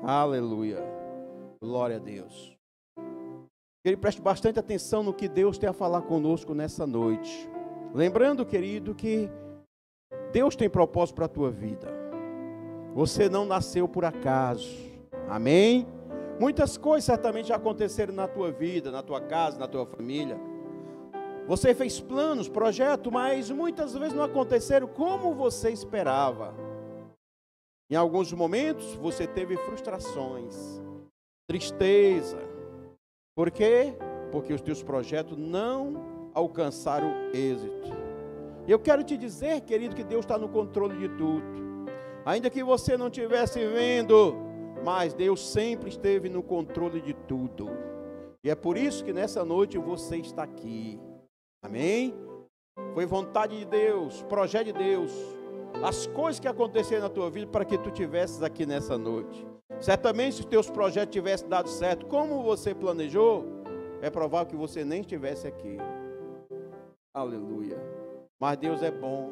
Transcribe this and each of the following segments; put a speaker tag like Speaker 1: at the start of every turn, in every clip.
Speaker 1: Aleluia. Glória a Deus. Querido, preste bastante atenção no que Deus tem a falar conosco nessa noite. Lembrando, querido, que Deus tem propósito para a tua vida. Você não nasceu por acaso. Amém? Muitas coisas certamente já aconteceram na tua vida, na tua casa, na tua família. Você fez planos, projetos, mas muitas vezes não aconteceram como você esperava. Em alguns momentos você teve frustrações, tristeza. Por quê? Porque os teus projetos não alcançaram êxito. E eu quero te dizer, querido, que Deus está no controle de tudo. Ainda que você não estivesse vendo, mas Deus sempre esteve no controle de tudo. E é por isso que nessa noite você está aqui. Amém? Foi vontade de Deus, projeto de Deus, as coisas que aconteceram na tua vida para que tu estivesses aqui nessa noite. Certamente se os teus projetos tivessem dado certo como você planejou, é provável que você nem estivesse aqui. Aleluia. Mas Deus é bom.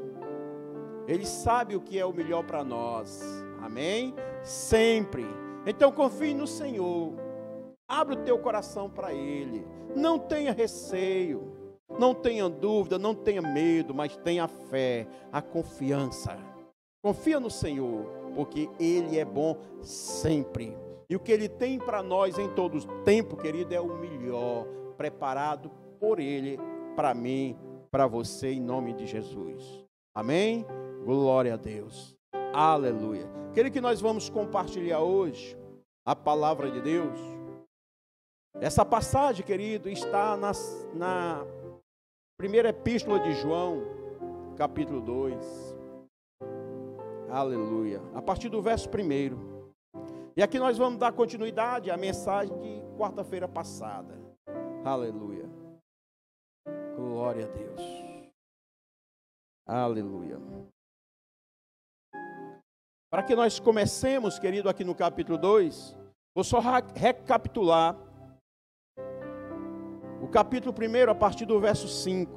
Speaker 1: Ele sabe o que é o melhor para nós. Amém? Sempre. Então confie no Senhor. Abre o teu coração para Ele. Não tenha receio. Não tenha dúvida, não tenha medo, mas tenha fé, a confiança. Confia no Senhor, porque Ele é bom sempre. E o que Ele tem para nós em todo o tempo, querido, é o melhor, preparado por Ele, para mim, para você, em nome de Jesus. Amém? Glória a Deus. Aleluia. Querido, que nós vamos compartilhar hoje a palavra de Deus. Essa passagem, querido, está na primeira epístola de João, capítulo 2. Aleluia. A partir do verso 1. E aqui nós vamos dar continuidade à mensagem de quarta-feira passada. Aleluia. Glória a Deus. Aleluia. Para que nós comecemos, querido, aqui no capítulo 2, vou só recapitular o capítulo 1, a partir do verso 5.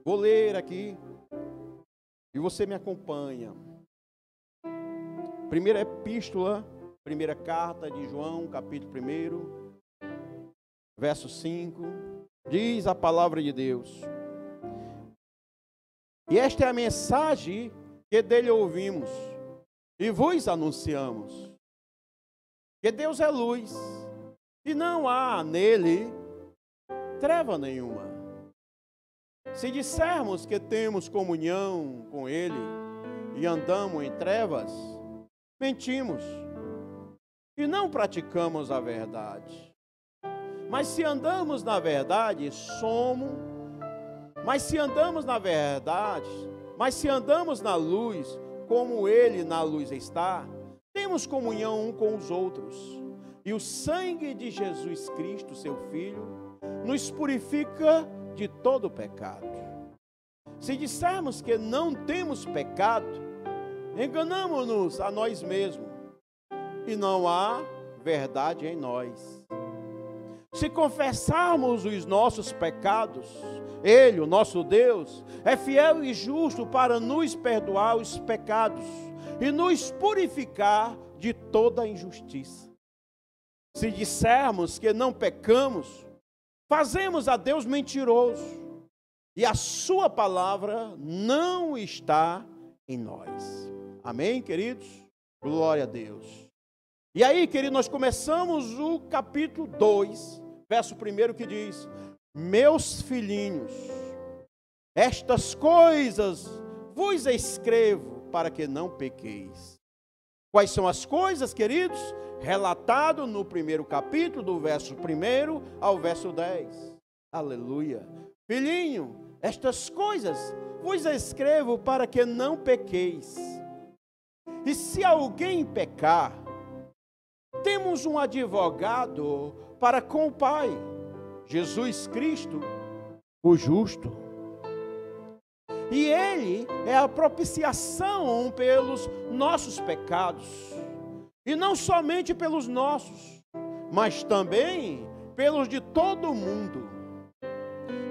Speaker 1: Vou ler aqui e você me acompanha. Primeira epístola, primeira carta de João, capítulo 1, verso 5. Diz a palavra de Deus: e esta é a mensagem que dele ouvimos e vos anunciamos, que Deus é luz, e não há nele treva nenhuma. Se dissermos que temos comunhão com ele e andamos em trevas, mentimos e não praticamos a verdade. Mas se andamos na verdade, mas se andamos na luz, como ele na luz está, temos comunhão um com os outros. E o sangue de Jesus Cristo, seu Filho, nos purifica de todo pecado. Se dissermos que não temos pecado, enganamo-nos a nós mesmos, e não há verdade em nós. Se confessarmos os nossos pecados, Ele, o nosso Deus, é fiel e justo para nos perdoar os pecados e nos purificar de toda injustiça. Se dissermos que não pecamos, fazemos a Deus mentiroso, e a sua palavra não está em nós. Amém, queridos? Glória a Deus. E aí, queridos, nós começamos o capítulo 2, verso 1, que diz: meus filhinhos, estas coisas vos escrevo para que não pequeis. Quais são as coisas, queridos? Relatado no primeiro capítulo, do verso 1 ao verso 10. Aleluia. Filhinho, estas coisas vos escrevo para que não pequeis. E se alguém pecar, temos um advogado para com o Pai, Jesus Cristo, o justo. E Ele é a propiciação pelos nossos pecados. E não somente pelos nossos, mas também pelos de todo o mundo.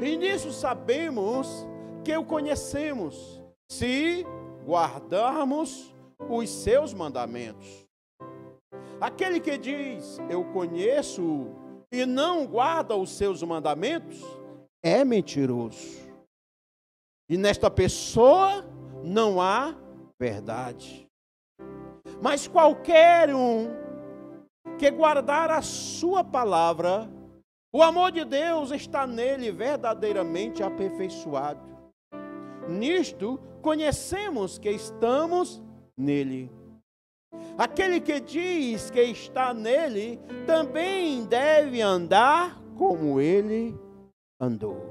Speaker 1: E nisso sabemos que o conhecemos, se guardarmos os seus mandamentos. Aquele que diz, eu conheço e não guarda os seus mandamentos, é mentiroso. E nesta pessoa não há verdade. Mas qualquer um que guardar a sua palavra, o amor de Deus está nele verdadeiramente aperfeiçoado. Nisto conhecemos que estamos nele. Aquele que diz que está nele, também deve andar como ele andou.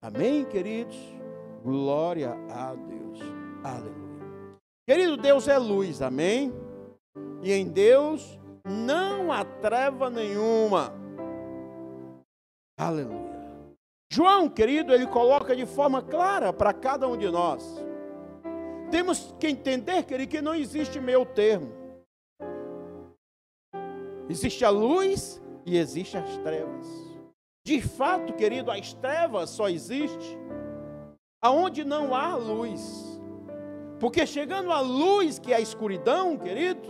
Speaker 1: Amém, queridos? Glória a Deus. Aleluia. Querido, Deus é luz, amém? E em Deus não há treva nenhuma. Aleluia. João, querido, ele coloca de forma clara para cada um de nós. Temos que entender, querido, que não existe meio termo. Existe a luz e existe as trevas. De fato, querido, as trevas só existem aonde não há luz. Porque chegando a luz, que é a escuridão, querido,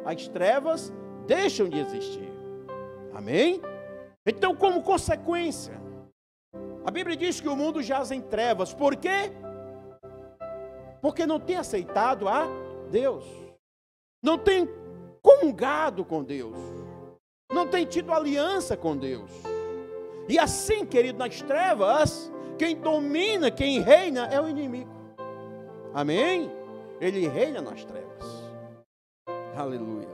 Speaker 1: as trevas deixam de existir. Amém? Então, como consequência, a Bíblia diz que o mundo jaz em trevas. Por quê? Porque não tem aceitado a Deus. Não tem comungado com Deus. Não tem tido aliança com Deus. E assim, querido, nas trevas, quem domina, quem reina é o inimigo. Amém? Ele reina nas trevas. Aleluia.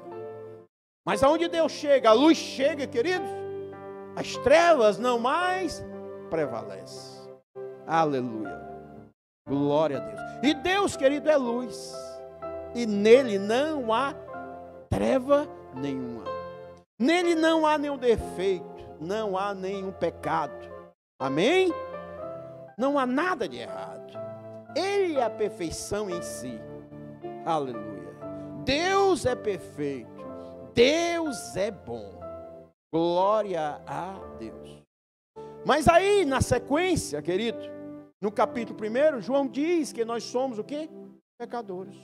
Speaker 1: Mas aonde Deus chega, a luz chega, queridos, as trevas não mais prevalecem. Aleluia. Glória a Deus. E Deus, querido, é luz. E nele não há treva nenhuma. Nele não há nenhum defeito. Não há nenhum pecado. Amém? Não há nada de errado. Ele é a perfeição em si. Aleluia. Deus é perfeito. Deus é bom. Glória a Deus. Mas aí, na sequência, querido, no capítulo 1, João diz que nós somos o quê? Pecadores.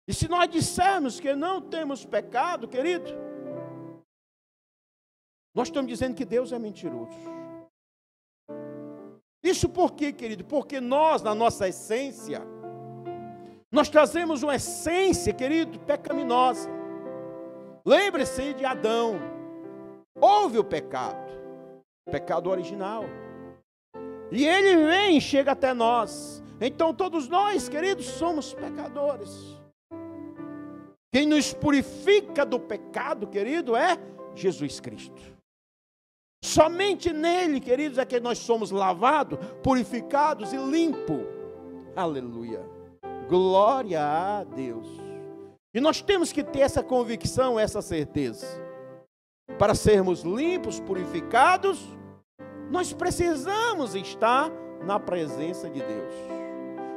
Speaker 1: E se nós dissermos que não temos pecado, querido, nós estamos dizendo que Deus é mentiroso. Isso por quê, querido? Porque nós, na nossa essência, nós trazemos uma essência, querido, pecaminosa. Lembre-se de Adão. Houve o pecado original. E ele vem e chega até nós. Então todos nós, queridos, somos pecadores. Quem nos purifica do pecado, querido, é Jesus Cristo. Somente nele, queridos, é que nós somos lavados, purificados e limpos. Aleluia. Glória a Deus. E nós temos que ter essa convicção, essa certeza. Para sermos limpos, purificados, nós precisamos estar na presença de Deus.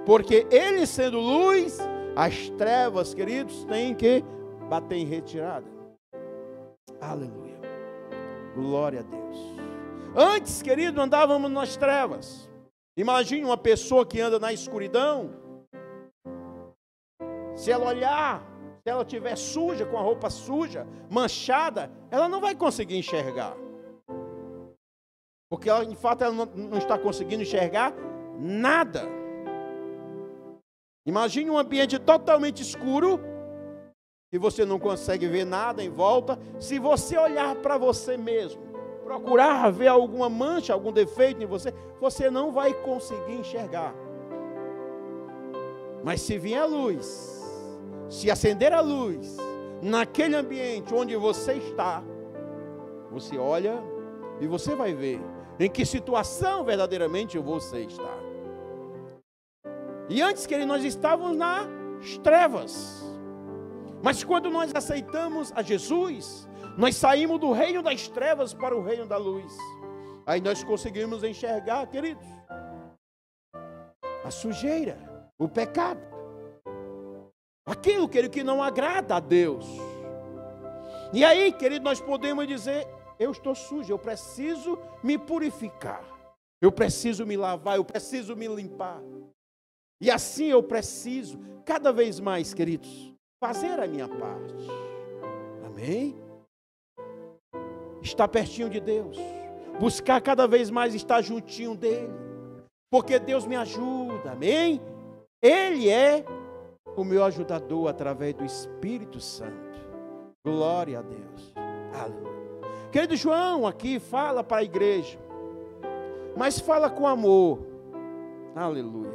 Speaker 1: Porque Ele sendo luz, as trevas, queridos, têm que bater em retirada. Aleluia. Glória a Deus. Antes, querido, andávamos nas trevas. Imagine uma pessoa que anda na escuridão. Se ela olhar, se ela estiver suja, com a roupa suja, manchada, ela não vai conseguir enxergar. Porque ela, de fato, ela não está conseguindo enxergar nada. Imagine um ambiente totalmente escuro, e você não consegue ver nada em volta. Se você olhar para você mesmo, procurar ver alguma mancha, algum defeito em você, você não vai conseguir enxergar. Mas se vier a luz, se acender a luz, naquele ambiente onde você está, você olha e você vai ver em que situação verdadeiramente você está. E antes, querido, nós estávamos nas trevas. Mas quando nós aceitamos a Jesus, nós saímos do reino das trevas para o reino da luz. Aí nós conseguimos enxergar, queridos, a sujeira, o pecado. Aquilo, querido, que não agrada a Deus. E aí, querido, nós podemos dizer, eu estou sujo, eu preciso me purificar. Eu preciso me lavar, eu preciso me limpar. E assim eu preciso, cada vez mais, queridos, fazer a minha parte. Amém? Estar pertinho de Deus, buscar cada vez mais estar juntinho dele, porque Deus me ajuda, amém? Ele é o meu ajudador através do Espírito Santo. Glória a Deus. Aleluia. Querido João aqui fala para a igreja, mas fala com amor. Aleluia.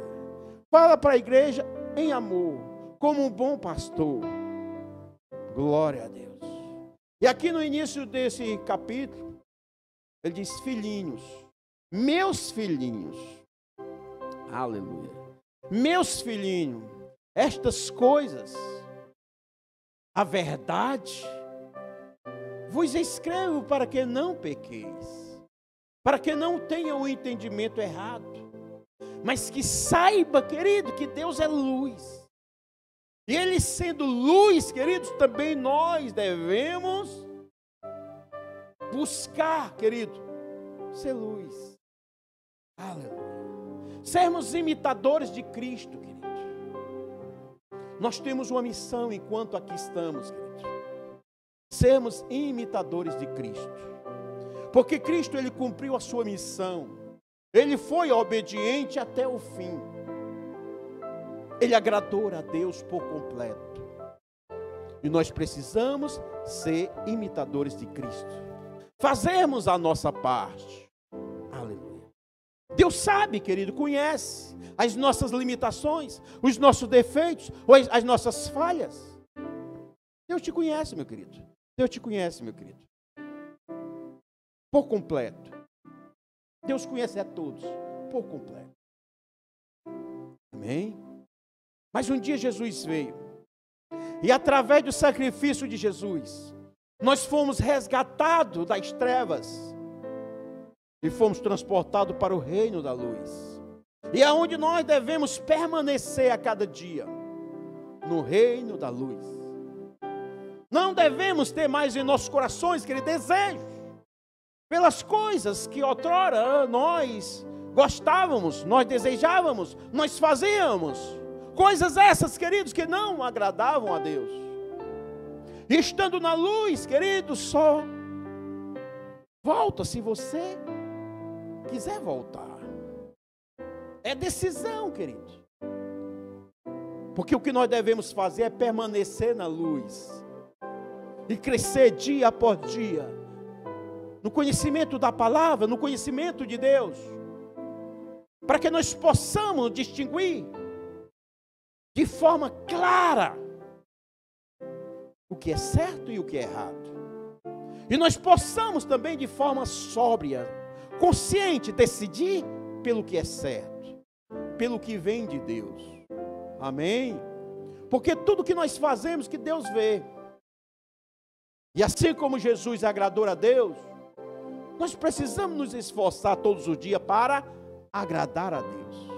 Speaker 1: Fala para a igreja em amor, como um bom pastor. Glória a Deus. E aqui no início desse capítulo, ele diz: filhinhos, meus filhinhos. Aleluia. Meus filhinhos, estas coisas, a verdade, vos escrevo para que não pequeis, para que não tenham o entendimento errado, mas que saiba, querido, que Deus é luz. E Ele sendo luz, queridos, também nós devemos buscar, querido, ser luz. Aleluia. Sermos imitadores de Cristo, querido. Nós temos uma missão enquanto aqui estamos, querido. Sermos imitadores de Cristo. Porque Cristo, Ele cumpriu a sua missão. Ele foi obediente até o fim. Ele agradou a Deus por completo. E nós precisamos ser imitadores de Cristo. Fazermos a nossa parte. Aleluia. Deus sabe, querido, conhece as nossas limitações, os nossos defeitos, as nossas falhas. Deus te conhece, meu querido. Deus te conhece, meu querido. Por completo. Deus conhece a todos, por completo. Amém? Mas um dia Jesus veio, e através do sacrifício de Jesus, nós fomos resgatados das trevas, e fomos transportados para o reino da luz. E é onde nós devemos permanecer a cada dia, no reino da luz. Não devemos ter mais em nossos corações, querido, desejos, pelas coisas que outrora nós gostávamos, nós desejávamos, nós fazíamos. Coisas essas, queridos, que não agradavam a Deus. E estando na luz, queridos, só volta se você quiser voltar. É decisão, querido. Porque o que nós devemos fazer é permanecer na luz. E crescer dia após dia. No conhecimento da palavra, no conhecimento de Deus. Para que nós possamos distinguir de forma clara o que é certo e o que é errado. E nós possamos também de forma sóbria, consciente, decidir pelo que é certo, pelo que vem de Deus. Amém? Porque tudo que nós fazemos, que Deus vê. E assim como Jesus agradou a Deus, nós precisamos nos esforçar todos os dias para agradar a Deus.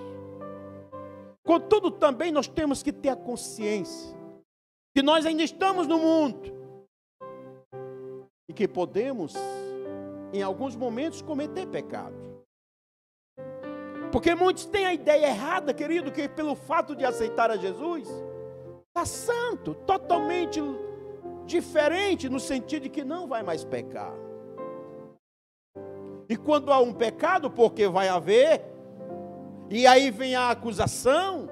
Speaker 1: Contudo, também nós temos que ter a consciência que nós ainda estamos no mundo e que podemos, em alguns momentos, cometer pecado. Porque muitos têm a ideia errada, querido, que pelo fato de aceitar a Jesus, está santo, totalmente diferente, no sentido de que não vai mais pecar. E quando há um pecado, porque vai haver, e aí vem a acusação,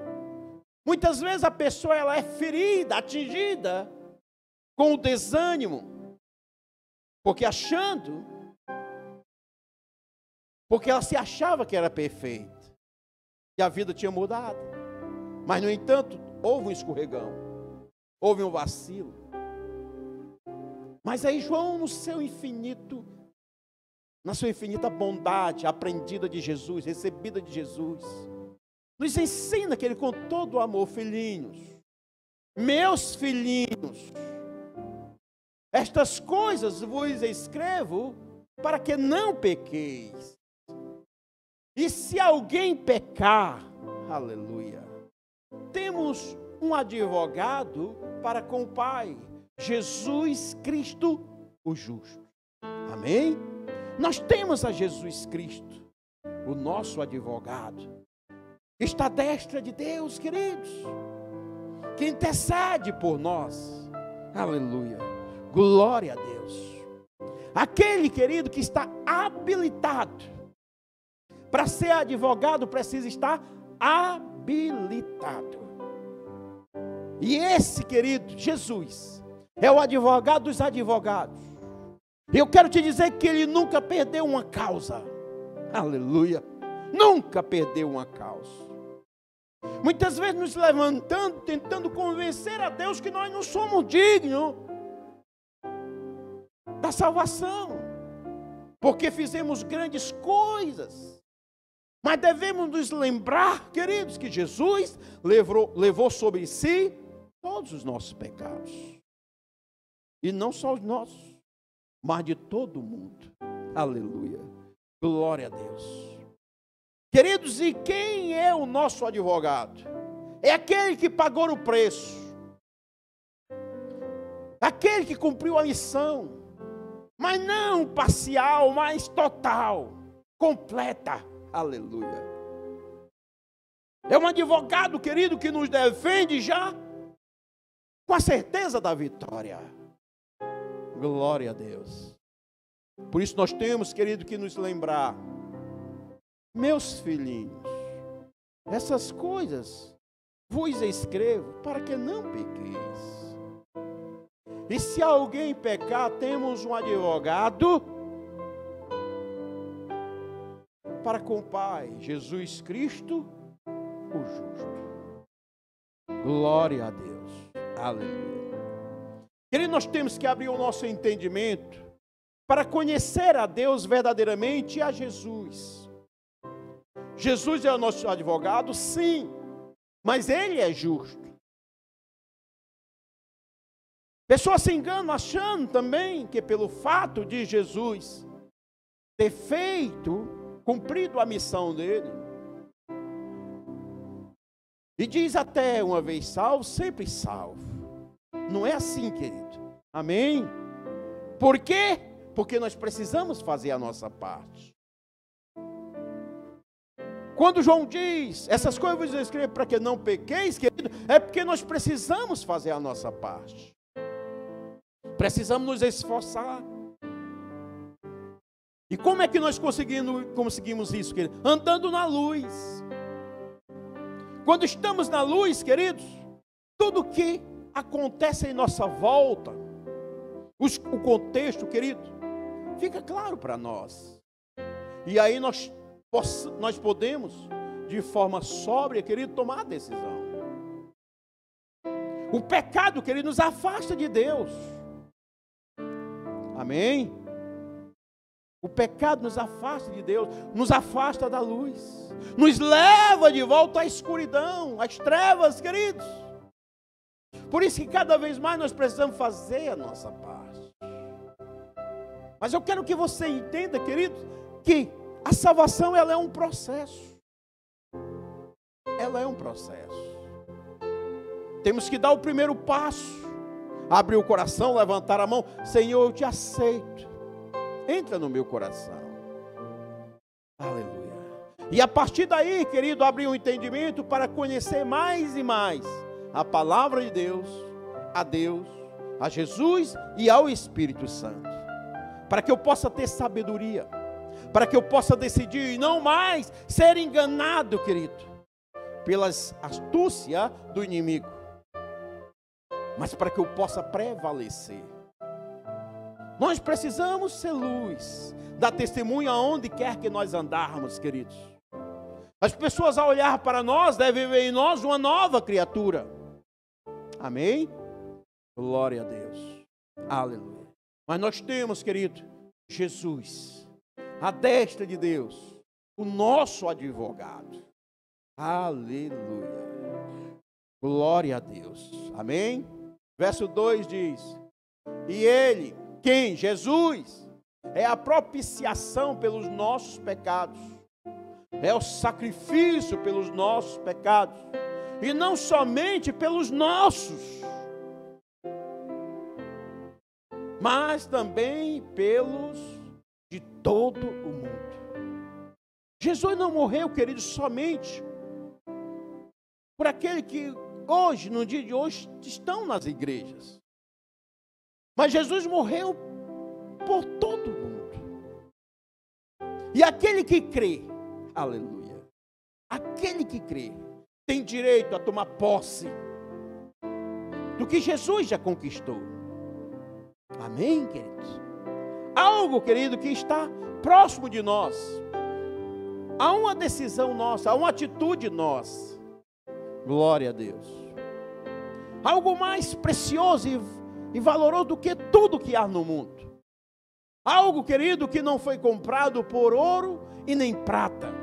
Speaker 1: muitas vezes a pessoa ela é ferida, atingida com o desânimo, porque ela se achava que era perfeita, e a vida tinha mudado. Mas, no entanto, houve um escorregão, houve um vacilo. Mas aí João, na sua infinita bondade, aprendida de Jesus, recebida de Jesus, nos ensina que Ele, com todo o amor, filhinhos, meus filhinhos, estas coisas vos escrevo para que não pequeis. E se alguém pecar, aleluia, temos um advogado para com o Pai, Jesus Cristo, o justo. Amém? Nós temos a Jesus Cristo, o nosso advogado. Está à destra de Deus, queridos. que intercede por nós. Aleluia. Glória a Deus. Aquele, querido, que está habilitado para ser advogado, precisa estar habilitado. E esse, querido, Jesus, é o advogado dos advogados. Eu quero te dizer que ele nunca perdeu uma causa. Aleluia. Nunca perdeu uma causa. Muitas vezes nos levantando, tentando convencer a Deus que nós não somos dignos da salvação, porque fizemos grandes coisas. Mas devemos nos lembrar, queridos, que Jesus levou sobre si todos os nossos pecados. E não só os nossos, mas de todo mundo. Aleluia. Glória a Deus. Queridos, e quem é o nosso advogado? É aquele que pagou o preço. Aquele que cumpriu a missão. Mas não parcial, mas total. Completa. Aleluia. É um advogado, querido, que nos defende já com a certeza da vitória. Glória a Deus. Por isso nós temos, querido, que nos lembrar, meus filhinhos, essas coisas vos escrevo para que não pequeis. E se alguém pecar, temos um advogado para com o Pai, Jesus Cristo, o justo. Glória a Deus. Aleluia. Querido, nós temos que abrir o nosso entendimento para conhecer a Deus verdadeiramente e a Jesus. Jesus é o nosso advogado, sim, mas Ele é justo. Pessoas se enganam achando também que pelo fato de Jesus ter cumprido a missão dele, e diz até uma vez salvo, sempre salvo. Não é assim, querido. Amém? Por quê? Porque nós precisamos fazer a nossa parte. Quando João diz, essas coisas eu escrevo para que não pequeis, querido, é porque nós precisamos fazer a nossa parte. Precisamos nos esforçar. E como é que nós conseguimos isso, querido? Andando na luz. Quando estamos na luz, queridos, tudo que acontece em nossa volta, o contexto, querido, fica claro para nós. E aí nós podemos, de forma sóbria, querido, tomar a decisão. O pecado, querido, nos afasta de Deus. Amém? O pecado nos afasta de Deus, nos afasta da luz, nos leva de volta à escuridão, às trevas, queridos. Por isso que cada vez mais nós precisamos fazer a nossa parte. Mas eu quero que você entenda, querido, que a salvação, ela é um processo. Ela é um processo. Temos que dar o primeiro passo, abrir o coração, levantar a mão. Senhor, eu te aceito. Entra no meu coração. Aleluia. E a partir daí, querido, abrir um entendimento para conhecer mais e mais a palavra de Deus, a Jesus e ao Espírito Santo. Para que eu possa ter sabedoria. Para que eu possa decidir e não mais ser enganado, querido, pelas astúcias do inimigo. Mas para que eu possa prevalecer. Nós precisamos ser luz, dar testemunho aonde quer que nós andarmos, queridos. As pessoas, ao olhar para nós, devem ver em nós uma nova criatura. Amém? Glória a Deus. Aleluia. Mas nós temos, querido, Jesus, a destra de Deus, o nosso advogado. Aleluia. Glória a Deus. Amém? Verso 2 diz: e Ele, quem? Jesus, é a propiciação pelos nossos pecados, é o sacrifício pelos nossos pecados, e não somente pelos nossos, mas também pelos de todo o mundo. Jesus não morreu, querido, somente por aquele que hoje, no dia de hoje, estão nas igrejas. Mas Jesus morreu por todo mundo. E aquele que crê, aleluia, aquele que crê, tem direito a tomar posse do que Jesus já conquistou. Amém, queridos? Algo, querido, que está próximo de nós. Há uma decisão nossa, há uma atitude nossa. Glória a Deus. Algo mais precioso e valoroso do que tudo que há no mundo. Algo, querido, que não foi comprado por ouro e nem prata,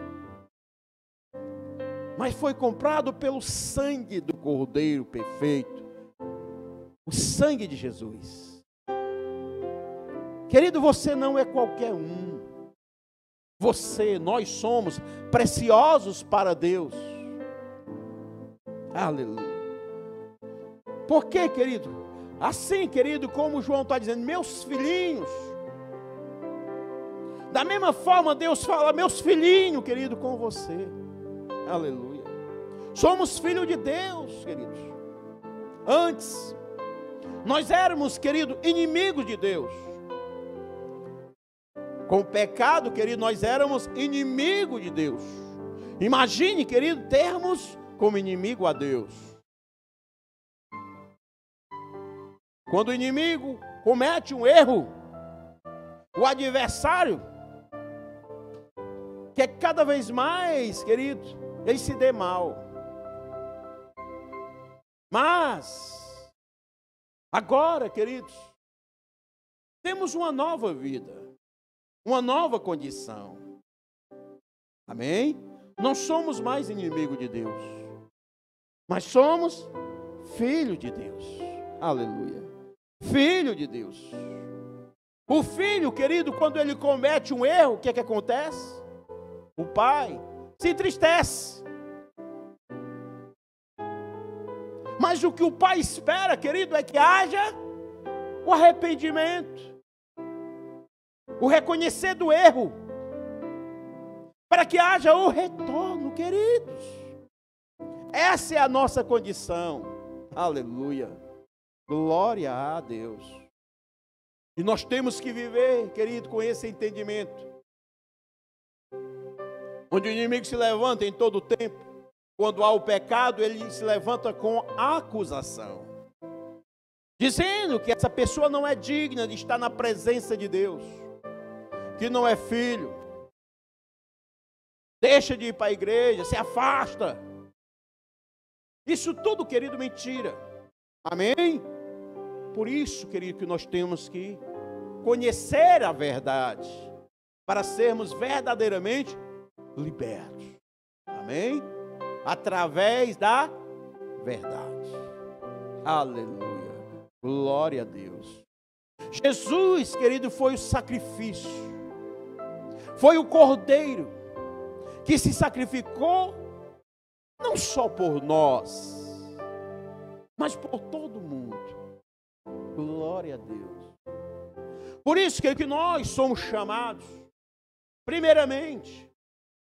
Speaker 1: mas foi comprado pelo sangue do Cordeiro perfeito, o sangue de Jesus. Querido, você não é qualquer um. Nós somos preciosos para Deus. Aleluia. Por quê, querido? Assim, querido, como João está dizendo, meus filhinhos. Da mesma forma, Deus fala, meus filhinhos, querido, com você. Aleluia. Somos filhos de Deus, queridos. Antes, nós éramos, querido, inimigos de Deus. Com o pecado, querido, nós éramos inimigos de Deus. Imagine, querido, termos como inimigo a Deus. Quando o inimigo comete um erro, o adversário quer cada vez mais, querido, ele se dê mal. Mas, agora, queridos, temos uma nova vida, uma nova condição. Amém? Não somos mais inimigo de Deus, mas somos filho de Deus. Aleluia. Filho de Deus. O filho, querido, quando ele comete um erro, o que é que acontece? O pai se entristece. Mas o que o pai espera, querido, é que haja o arrependimento, o reconhecer do erro, para que haja o retorno, queridos. Essa é a nossa condição. Aleluia. Glória a Deus. E nós temos que viver, querido, com esse entendimento. Onde o inimigo se levanta em todo o tempo. Quando há o pecado, ele se levanta com acusação, dizendo que essa pessoa não é digna de estar na presença de Deus, que não é filho, deixa de ir para a igreja, se afasta. Isso tudo, querido, mentira. Amém? Por isso, querido, que nós temos que conhecer a verdade, para sermos verdadeiramente libertos. Amém? Através da verdade. Aleluia. Glória a Deus. Jesus, querido, foi o sacrifício. Foi o Cordeiro que se sacrificou não só por nós, mas por todo mundo. Glória a Deus. Por isso que nós somos chamados, primeiramente,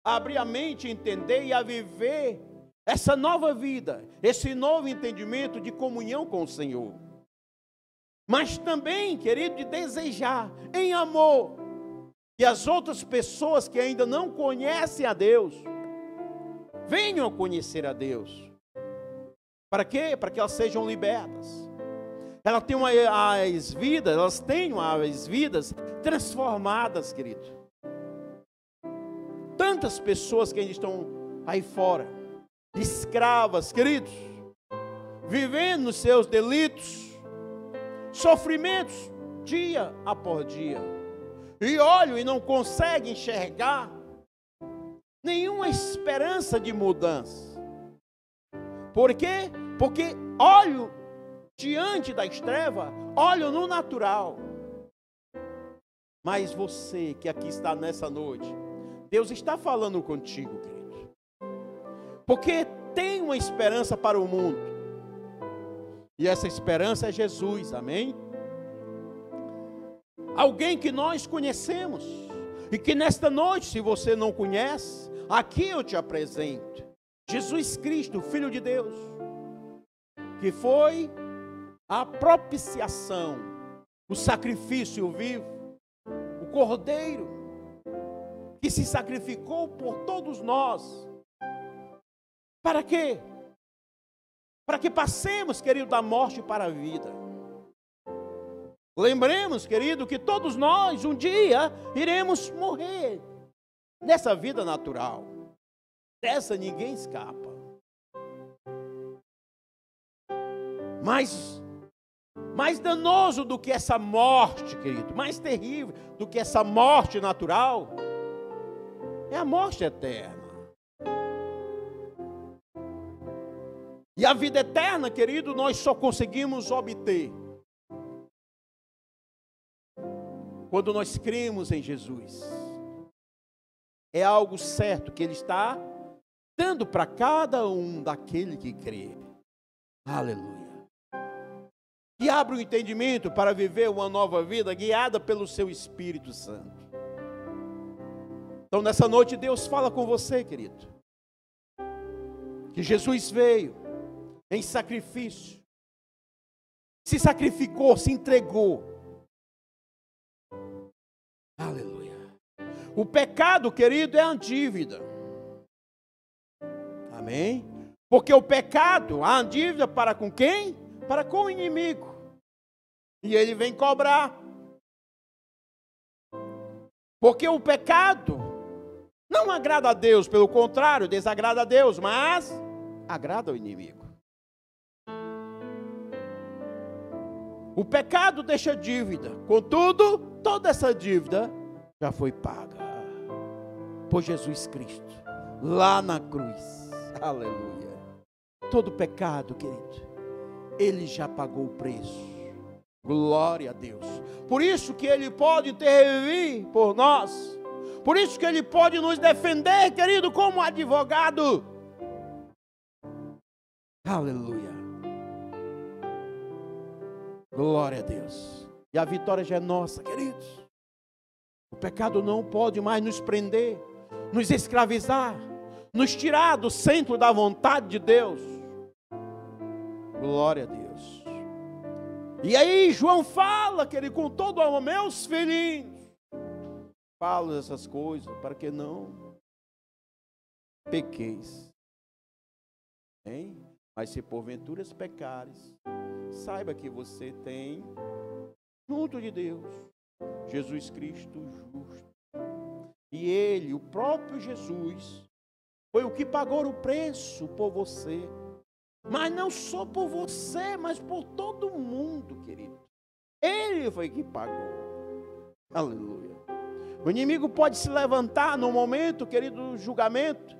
Speaker 1: a abrir a mente, entender e a viver essa nova vida, esse novo entendimento de comunhão com o Senhor. Mas também, querido, de desejar em amor que as outras pessoas que ainda não conhecem a Deus venham a conhecer a Deus. Para quê? Para que elas sejam libertas. Elas tenham as vidas transformadas, querido. Tantas pessoas que ainda estão aí fora, escravas, queridos, vivendo nos seus delitos, sofrimentos, dia após dia, e olham e não conseguem enxergar nenhuma esperança de mudança. Por quê? Porque olham diante das trevas, olham no natural. Mas você que aqui está nessa noite, Deus está falando contigo, querido. Porque tem uma esperança para o mundo. E essa esperança é Jesus, amém? Alguém que nós conhecemos. E que nesta noite, se você não conhece, aqui eu te apresento. Jesus Cristo, Filho de Deus. que foi a propiciação, o sacrifício vivo, o cordeiro que se sacrificou por todos nós. Para quê? Para que passemos, querido, da morte para a vida. Lembremos, querido, que todos nós um dia iremos morrer nessa vida natural. Dessa ninguém escapa. Mas mais danoso do que essa morte, querido, mais terrível do que essa morte natural, é a morte eterna. E a vida eterna, querido, nós só conseguimos obter quando nós cremos em Jesus. É algo certo que Ele está dando para cada um daquele que crê. Aleluia. E abre o entendimento para viver uma nova vida guiada pelo seu Espírito Santo. Então nessa noite Deus fala com você, querido, que Jesus veio em sacrifício, se sacrificou, se entregou. Aleluia. O pecado, querido, é a dívida. Amém? Porque o pecado, a dívida para com quem? Para com o inimigo. E ele vem cobrar. Porque o pecado não agrada a Deus, pelo contrário, desagrada a Deus, mas agrada ao inimigo. O pecado deixa dívida, contudo, toda essa dívida já foi paga por Jesus Cristo, lá na cruz. Aleluia. Todo pecado, querido, Ele já pagou o preço. Glória a Deus. Por isso que Ele pode intervir por nós. Por isso que Ele pode nos defender, querido, como advogado. Aleluia. Glória a Deus. E a vitória já é nossa, queridos. O pecado não pode mais nos prender, nos escravizar, nos tirar do centro da vontade de Deus. Glória a Deus. E aí João fala, querido, com todo amor, meus filhinhos, falo essas coisas para que não pequeis. Hein? Mas se porventura pecares, saiba que você tem junto de Deus Jesus Cristo justo. E Ele, o próprio Jesus, foi o que pagou o preço por você. Mas não só por você, mas por todo mundo, querido. Ele foi que pagou. Aleluia. O inimigo pode se levantar no momento, querido, do julgamento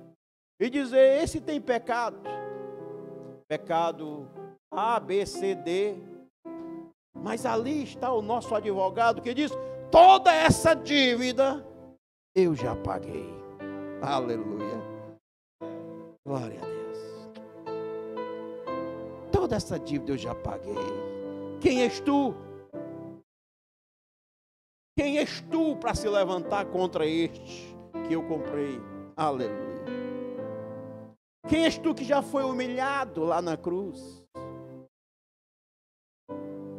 Speaker 1: e dizer, esse tem pecado. Pecado A, B, C, D. Mas ali está o nosso advogado que diz, toda essa dívida eu já paguei. Aleluia. Glória a Deus. Toda essa dívida eu já paguei. Quem és tu? Quem és tu para se levantar contra este que eu comprei? Aleluia. Quem és tu que já foi humilhado lá na cruz?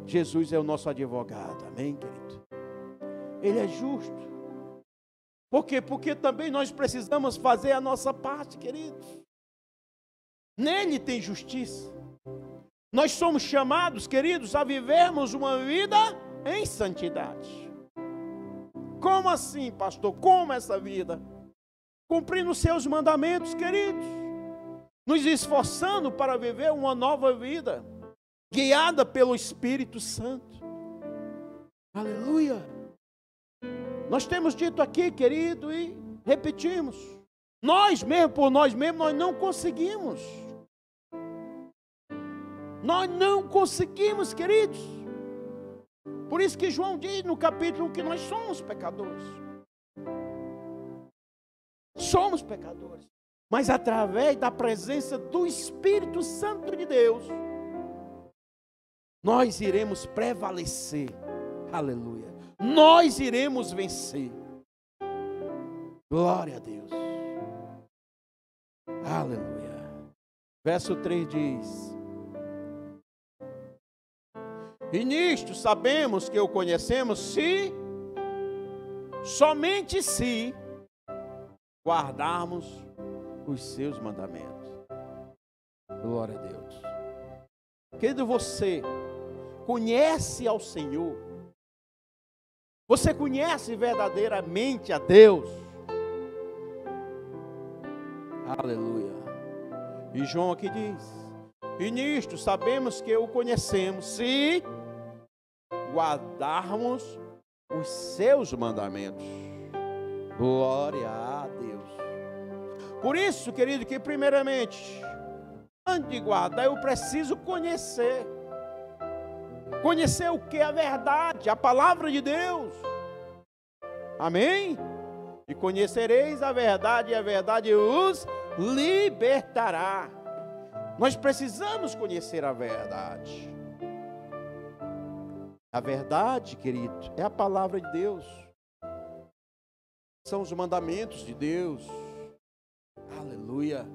Speaker 1: Jesus é o nosso advogado, amém, querido? Ele é justo. Por quê? Porque também nós precisamos fazer a nossa parte, queridos. Nele tem justiça. Nós somos chamados, queridos, a vivermos uma vida em santidade. Como assim, pastor? Como essa vida? Cumprindo os seus mandamentos, queridos. Nos esforçando para viver uma nova vida, guiada pelo Espírito Santo. Aleluia. Nós temos dito aqui, querido, e repetimos. Nós mesmos, por nós mesmos, nós não conseguimos. Nós não conseguimos, queridos. Por isso que João diz no capítulo que nós somos pecadores. Somos pecadores. Mas através da presença do Espírito Santo de Deus, nós iremos prevalecer. Aleluia. Nós iremos vencer. Glória a Deus. Aleluia. Verso 3 diz: E nisto sabemos que o conhecemos se, somente se, guardarmos os seus mandamentos. Glória a Deus. Querido, você conhece ao Senhor? Você conhece verdadeiramente a Deus? Aleluia. E João aqui diz: e nisto sabemos que o conhecemos, se guardarmos os seus mandamentos. Glória a Deus. Por isso, querido, que primeiramente, antes de guardar, eu preciso conhecer. Conhecer o que? A verdade, a palavra de Deus. Amém? E conhecereis a verdade, e a verdade os libertará. Nós precisamos conhecer a verdade. A verdade, querido, é a palavra de Deus. São os mandamentos de Deus. Aleluia.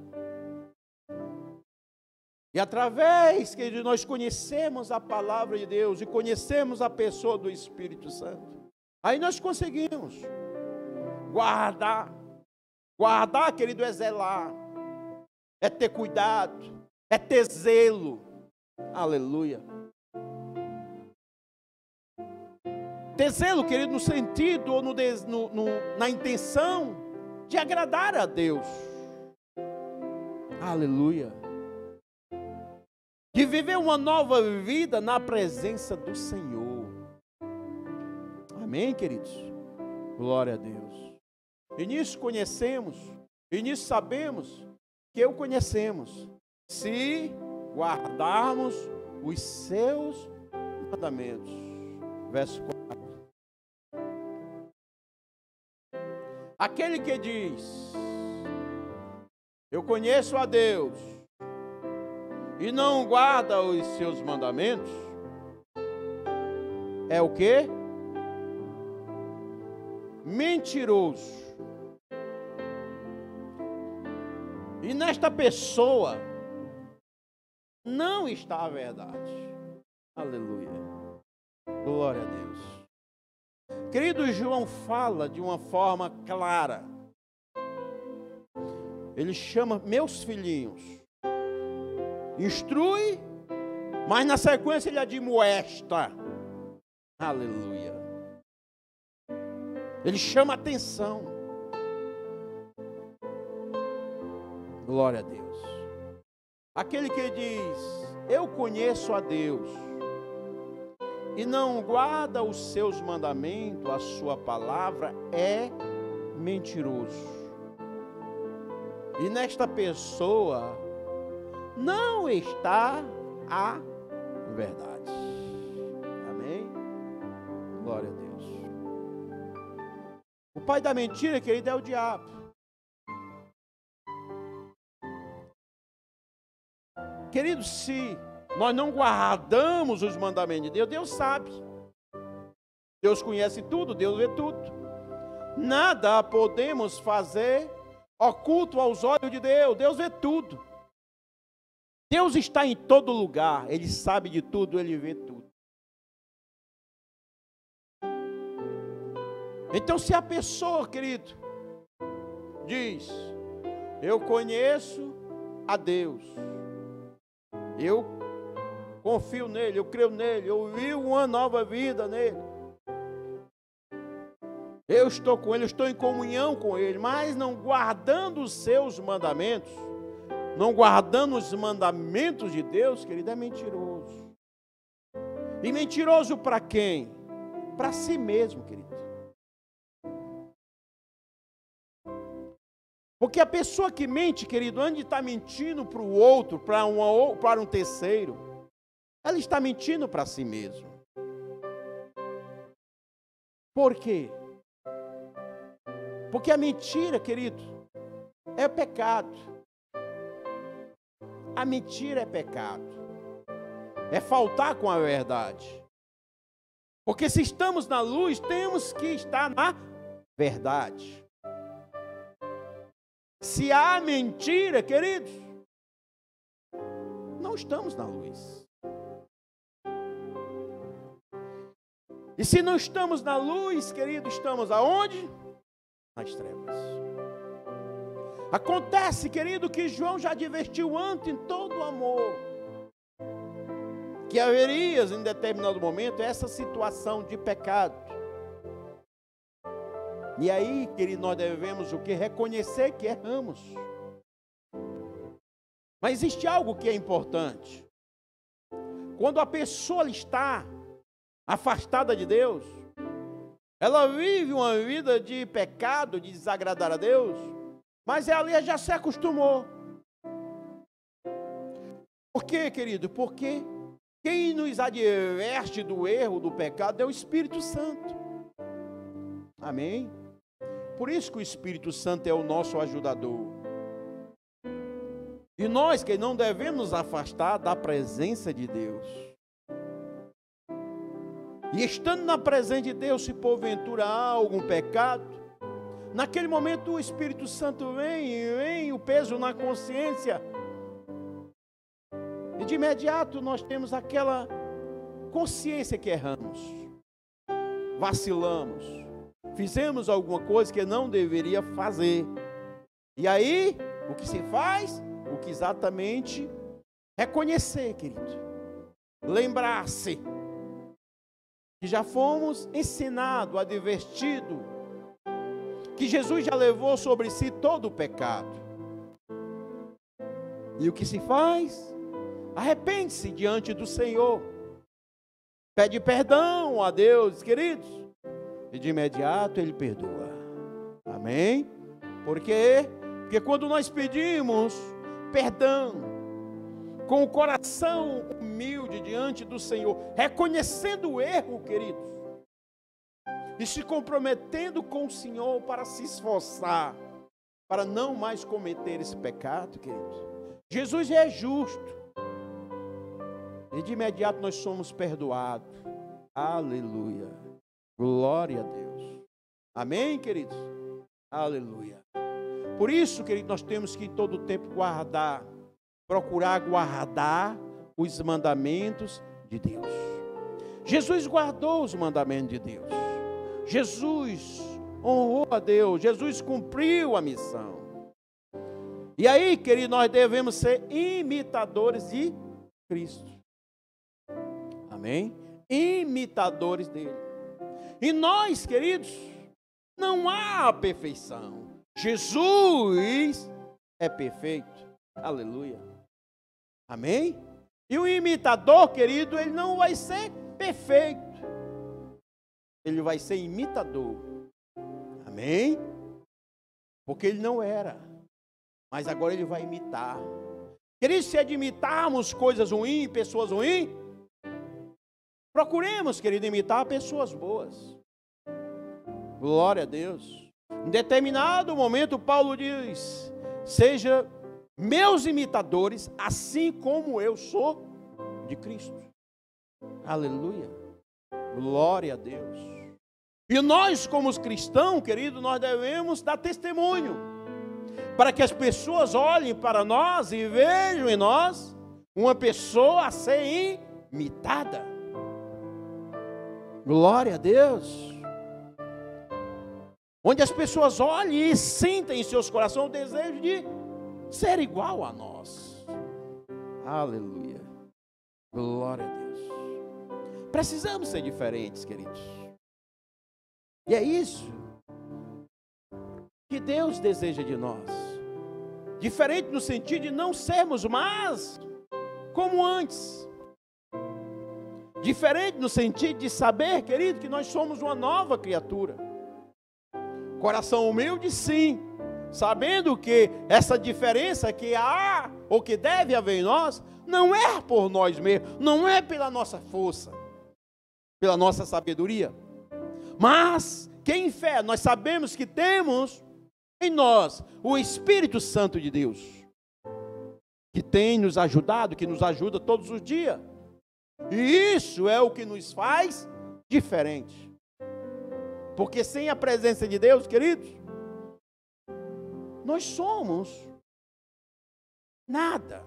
Speaker 1: E através que nós conhecemos a palavra de Deus e conhecemos a pessoa do Espírito Santo, aí nós conseguimos guardar. Guardar, querido, é zelar, é ter cuidado, é ter zelo. Aleluia. Ter zelo, querido, no sentido ou na intenção de agradar a Deus. Aleluia. De viver uma nova vida na presença do Senhor. Amém, queridos? Glória a Deus. E nisso conhecemos, e nisso sabemos que o conhecemos, se guardarmos os seus mandamentos. Verso 4. Aquele que diz: eu conheço a Deus, e não guarda os seus mandamentos, é o quê? Mentiroso. E nesta pessoa não está a verdade. Aleluia. Glória a Deus. Querido, João fala de uma forma clara. Ele chama meus filhinhos. Instrui, mas na sequência ele admoesta. Aleluia. Ele chama atenção. Glória a Deus. Aquele que diz: eu conheço a Deus, e não guarda os seus mandamentos, a sua palavra, é mentiroso. E nesta pessoa não está a verdade. Amém? Glória a Deus. O pai da mentira, querido, é o diabo. Querido, se nós não guardamos os mandamentos de Deus, Deus sabe. Deus conhece tudo, Deus vê tudo. Nada podemos fazer oculto aos olhos de Deus. Deus vê tudo. Deus está em todo lugar. Ele sabe de tudo, Ele vê tudo. Então, se a pessoa, querido, diz: eu conheço a Deus, eu confio nele, eu creio nele, eu vivo uma nova vida nele, eu estou com ele, eu estou em comunhão com ele, mas não guardando os seus mandamentos, não guardando os mandamentos de Deus, querido, é mentiroso. E mentiroso para quem? Para si mesmo, querido. Porque a pessoa que mente, querido, antes de estar mentindo para o outro, para um terceiro, ela está mentindo para si mesma. Por quê? Porque a mentira, querido, é pecado. A mentira é pecado. É faltar com a verdade. Porque se estamos na luz, temos que estar na verdade. Se há mentira, queridos, não estamos na luz. E se não estamos na luz, querido, estamos aonde? Nas trevas. Acontece, querido, que João já advertiu antes em todo o amor, que haveria em determinado momento essa situação de pecado. E aí, querido, nós devemos o que? Reconhecer que erramos. Mas existe algo que é importante. Quando a pessoa está afastada de Deus, ela vive uma vida de pecado, de desagradar a Deus, mas ela já se acostumou. Por quê, querido? Porque quem nos adverte do erro, do pecado, é o Espírito Santo. Amém? Por isso que o Espírito Santo é o nosso ajudador. E nós que não devemos nos afastar da presença de Deus. E estando na presença de Deus, se porventura há algum pecado, naquele momento o Espírito Santo vem o peso na consciência. E de imediato nós temos aquela consciência que erramos, vacilamos, fizemos alguma coisa que não deveria fazer. E aí, o que se faz? O que exatamente reconhecer, querido. Lembrar-se que já fomos ensinados, advertidos, que Jesus já levou sobre si todo o pecado. E o que se faz? Arrepende-se diante do Senhor. Pede perdão a Deus, queridos. E de imediato Ele perdoa. Amém? Por quê? Porque quando nós pedimos perdão, com o coração humilde diante do Senhor, reconhecendo o erro, queridos, e se comprometendo com o Senhor para se esforçar, para não mais cometer esse pecado, queridos. Jesus é justo, e de imediato nós somos perdoados. Aleluia, glória a Deus. Amém, queridos? Aleluia. Por isso, querido, nós temos que em todo tempo procurar guardar os mandamentos de Deus. Jesus guardou os mandamentos de Deus. Jesus honrou a Deus. Jesus cumpriu a missão. E aí, querido, nós devemos ser imitadores de Cristo. Amém? Imitadores dele. E nós, queridos, não há perfeição. Jesus é perfeito. Aleluia. Amém? E o imitador, querido, ele não vai ser perfeito. Ele vai ser imitador. Amém? Porque ele não era. Mas agora ele vai imitar. Querido, se é de imitarmos coisas ruins, pessoas ruins, procuremos, querido, imitar pessoas boas. Glória a Deus. Em determinado momento, Paulo diz: seja meus imitadores, assim como eu sou de Cristo. Aleluia. Glória a Deus. E nós, como os cristãos, querido, nós devemos dar testemunho, para que as pessoas olhem para nós e vejam em nós uma pessoa a ser imitada. Glória a Deus. Onde as pessoas olhem e sentem em seus corações o desejo de ser igual a nós. Aleluia. Glória a Deus. Precisamos ser diferentes, queridos. E é isso que Deus deseja de nós. Diferente no sentido de não sermos mais como antes. Diferente no sentido de saber, querido, que nós somos uma nova criatura. Coração humilde, sim, sabendo que essa diferença que há ou que deve haver em nós, não é por nós mesmos, não é pela nossa força, pela nossa sabedoria, mas que em fé nós sabemos que temos em nós o Espírito Santo de Deus, que tem nos ajudado, que nos ajuda todos os dias, e isso é o que nos faz diferente. Porque sem a presença de Deus, queridos, nós somos nada.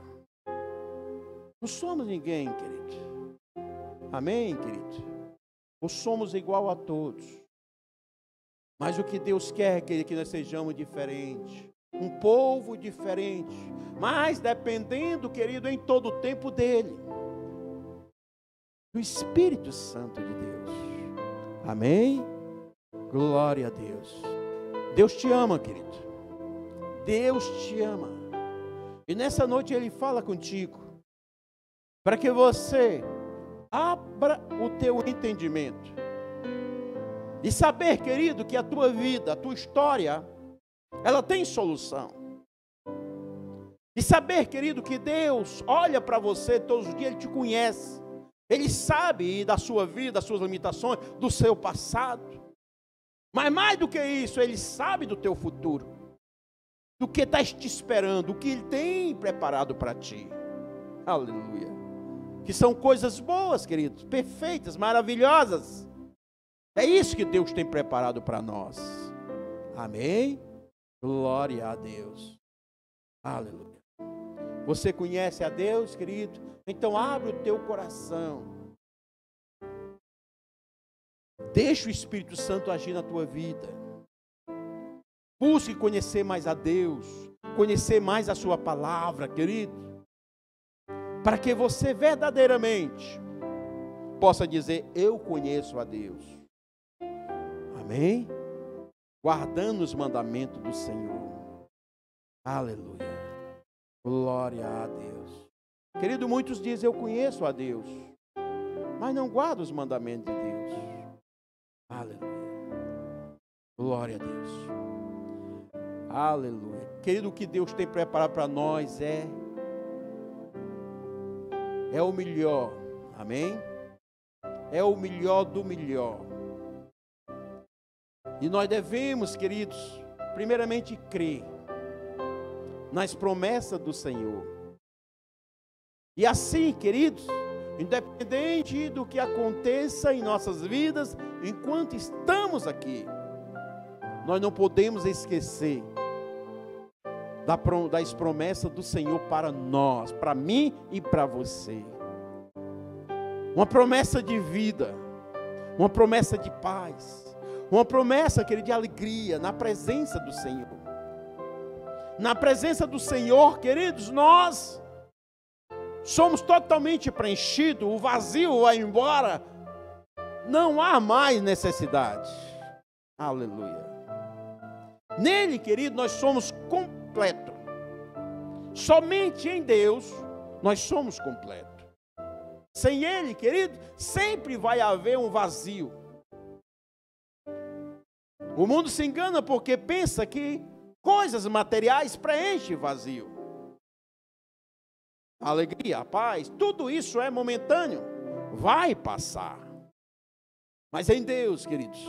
Speaker 1: Não somos ninguém, querido. Amém, querido? ou somos igual a todos. Mas o que Deus quer é que nós sejamos diferentes. Um povo diferente. Mas dependendo, querido, em todo o tempo dele. Do Espírito Santo de Deus. Amém? Glória a Deus. Deus te ama, querido. Deus te ama. E nessa noite Ele fala contigo. Para que você abra o teu entendimento. E saber, querido, que a tua vida, a tua história, ela tem solução. E saber, querido, que Deus olha para você todos os dias, Ele te conhece. Ele sabe da sua vida, das suas limitações, do seu passado. Mas mais do que isso, Ele sabe do teu futuro. Do que está te esperando, o que Ele tem preparado para ti. Aleluia. Que são coisas boas, queridos, perfeitas, maravilhosas. É isso que Deus tem preparado para nós. Amém? Glória a Deus. Aleluia. Você conhece a Deus, querido? Então abre o teu coração. Deixa o Espírito Santo agir na tua vida. Busque conhecer mais a Deus. Conhecer mais a sua palavra, querido. Para que você verdadeiramente possa dizer, eu conheço a Deus. Amém? Guardando os mandamentos do Senhor. Aleluia. Glória a Deus. Querido, muitos dizem, eu conheço a Deus, mas não guardam os mandamentos de Deus. Aleluia. Glória a Deus. Aleluia. Querido, o que Deus tem preparado para nós é o melhor. Amém? É o melhor do melhor. E nós devemos, queridos, primeiramente crer nas promessas do Senhor. E assim, queridos, independente do que aconteça em nossas vidas, enquanto estamos aqui, nós não podemos esquecer das promessas do Senhor para nós, para mim e para você. Uma promessa de vida, uma promessa de paz, uma promessa, querido, de alegria na presença do Senhor. Na presença do Senhor, queridos, nós somos totalmente preenchidos, o vazio vai embora, não há mais necessidade. Aleluia. Nele, querido, nós somos completos. Somente em Deus nós somos completos. Sem Ele, querido, sempre vai haver um vazio. O mundo se engana porque pensa que coisas materiais preenchem vazio. A alegria, a paz, tudo isso é momentâneo. Vai passar. Mas em Deus, queridos,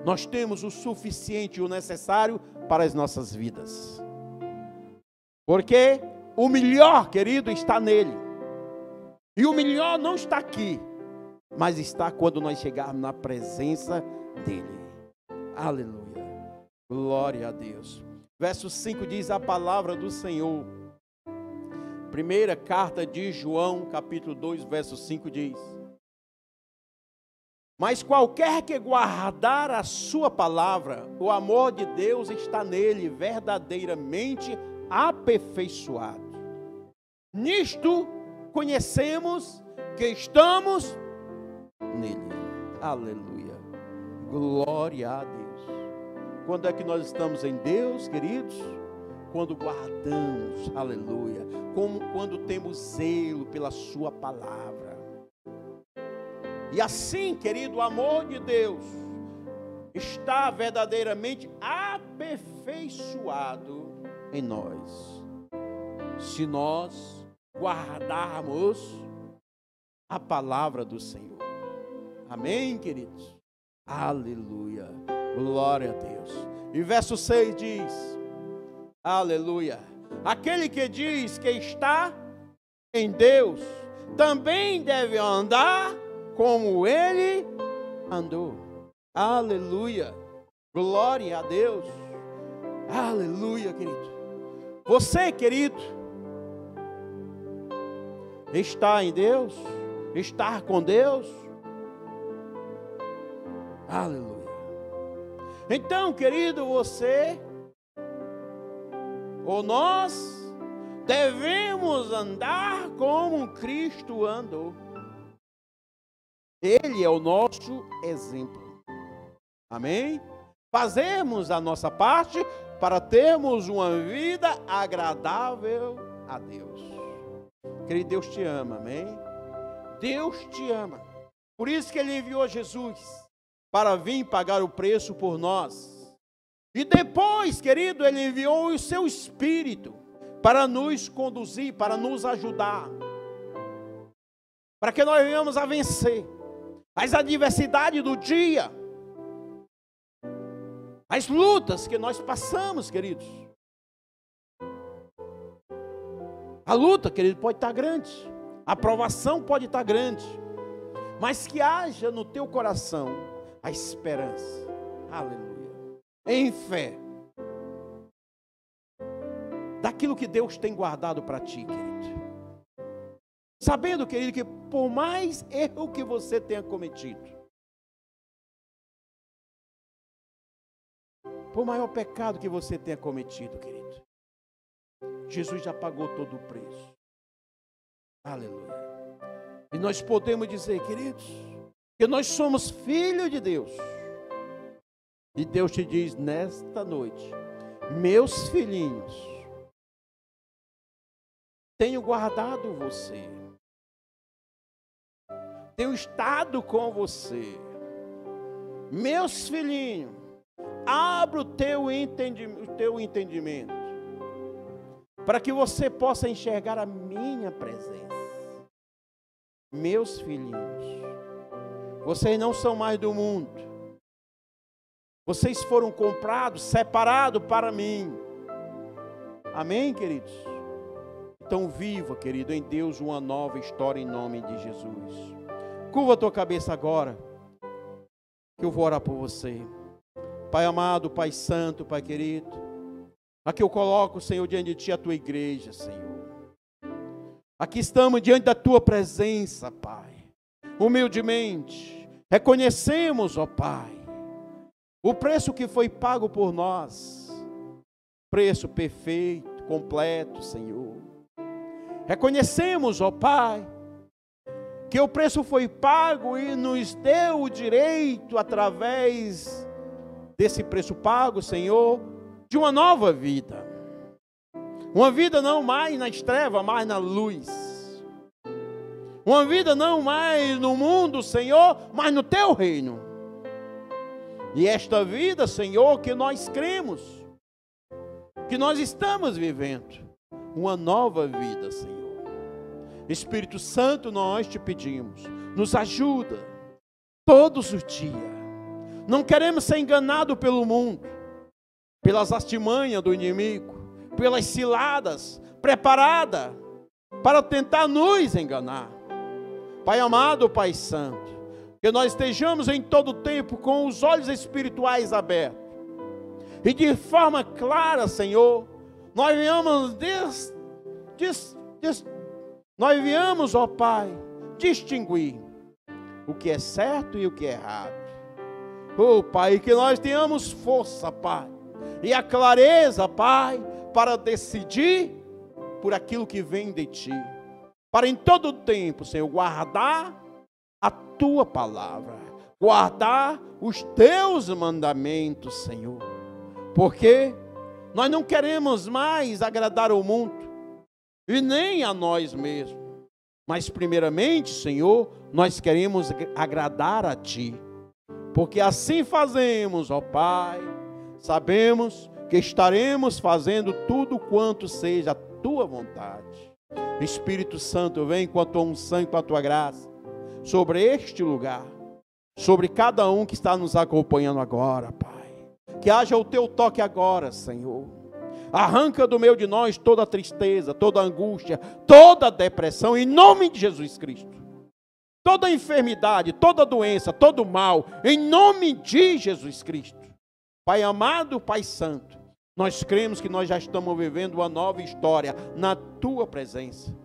Speaker 1: nós temos o suficiente e o necessário para as nossas vidas. Porque o melhor, querido, está nele. E o melhor não está aqui, mas está quando nós chegarmos na presença dele. Aleluia. Glória a Deus. Verso 5 diz a palavra do Senhor. Primeira carta de João, capítulo 2, verso 5 diz: mas qualquer que guardar a sua palavra, o amor de Deus está nele, verdadeiramente aperfeiçoado. Nisto conhecemos que estamos nele. Aleluia. Glória a Deus. Quando é que nós estamos em Deus, queridos? Quando guardamos, aleluia. Como quando temos zelo pela sua palavra. E assim, querido, o amor de Deus está verdadeiramente aperfeiçoado em nós. Se nós guardarmos a palavra do Senhor. Amém, queridos? Aleluia. Glória a Deus. E verso 6 diz: aleluia. Aquele que diz que está em Deus, também deve andar como ele andou. Aleluia. Glória a Deus. Aleluia, querido. Você, querido, está em Deus? Estar com Deus? Aleluia. Então, querido, você ou nós devemos andar como Cristo andou. Ele é o nosso exemplo. Amém? Fazemos a nossa parte para termos uma vida agradável a Deus. Querido, Deus te ama, amém? Deus te ama. Por isso que Ele enviou Jesus para vir pagar o preço por nós. E depois, querido, Ele enviou o seu Espírito para nos conduzir, para nos ajudar, para que nós venhamos a vencer as adversidades do dia, as lutas que nós passamos, queridos. A luta, querido, pode estar grande, a provação pode estar grande, mas que haja no teu coração a esperança, aleluia, em fé, daquilo que Deus tem guardado para ti, querido. Sabendo, querido, que por mais erro que você tenha cometido, por maior pecado que você tenha cometido, querido, Jesus já pagou todo o preço. Aleluia. E nós podemos dizer, queridos, que nós somos filhos de Deus. E Deus te diz nesta noite: meus filhinhos, tenho guardado você, tenho estado com você. Meus filhinhos, abra o teu entendimento, para que você possa enxergar a minha presença. Meus filhinhos, vocês não são mais do mundo. Vocês foram comprados, separados para mim. Amém, queridos? Então viva, querido, em Deus uma nova história em nome de Jesus. Curva a tua cabeça agora, que eu vou orar por você. Pai amado, Pai santo, Pai querido, aqui eu coloco, Senhor, diante de Ti a Tua igreja, Senhor. Aqui estamos diante da Tua presença, Pai. Humildemente, reconhecemos, ó Pai, o preço que foi pago por nós. Preço perfeito, completo, Senhor. Reconhecemos, ó Pai, que o preço foi pago e nos deu o direito, através desse preço pago, Senhor, de uma nova vida. Uma vida não mais nas trevas, mas na luz. Uma vida não mais no mundo, Senhor, mas no Teu reino. E esta vida, Senhor, que nós cremos, que nós estamos vivendo, uma nova vida, Senhor. Espírito Santo, nós te pedimos, nos ajuda todos os dias. Não queremos ser enganados pelo mundo, pelas artimanhas do inimigo, pelas ciladas preparadas para tentar nos enganar. Pai amado, Pai santo, que nós estejamos em todo tempo com os olhos espirituais abertos, e de forma clara, Senhor, nós viemos, ó Pai, distinguir o que é certo e o que é errado. Oh Pai, que nós tenhamos força, Pai, e a clareza, Pai, para decidir por aquilo que vem de Ti, para em todo o tempo, Senhor, guardar a Tua palavra, guardar os Teus mandamentos, Senhor, porque nós não queremos mais agradar ao mundo, e nem a nós mesmos, mas primeiramente, Senhor, nós queremos agradar a Ti, porque assim fazemos, ó Pai, sabemos que estaremos fazendo tudo quanto seja a Tua vontade. Espírito Santo, vem com a Tua unção e com a Tua graça sobre este lugar, sobre cada um que está nos acompanhando agora, Pai. Que haja o Teu toque agora, Senhor. Arranca do meio de nós toda a tristeza, toda a angústia, toda a depressão, em nome de Jesus Cristo. Toda a enfermidade, toda a doença, todo o mal, em nome de Jesus Cristo. Pai amado, Pai santo, nós cremos que nós já estamos vivendo uma nova história na Tua presença,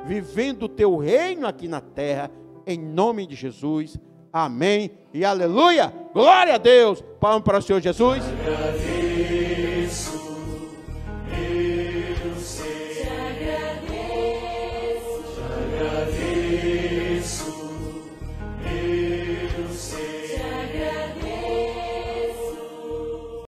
Speaker 1: vivendo o Teu reino aqui na terra, em nome de Jesus. Amém e aleluia. Glória a Deus. Palmas para o Senhor Jesus.
Speaker 2: Agradeço, meu Senhor.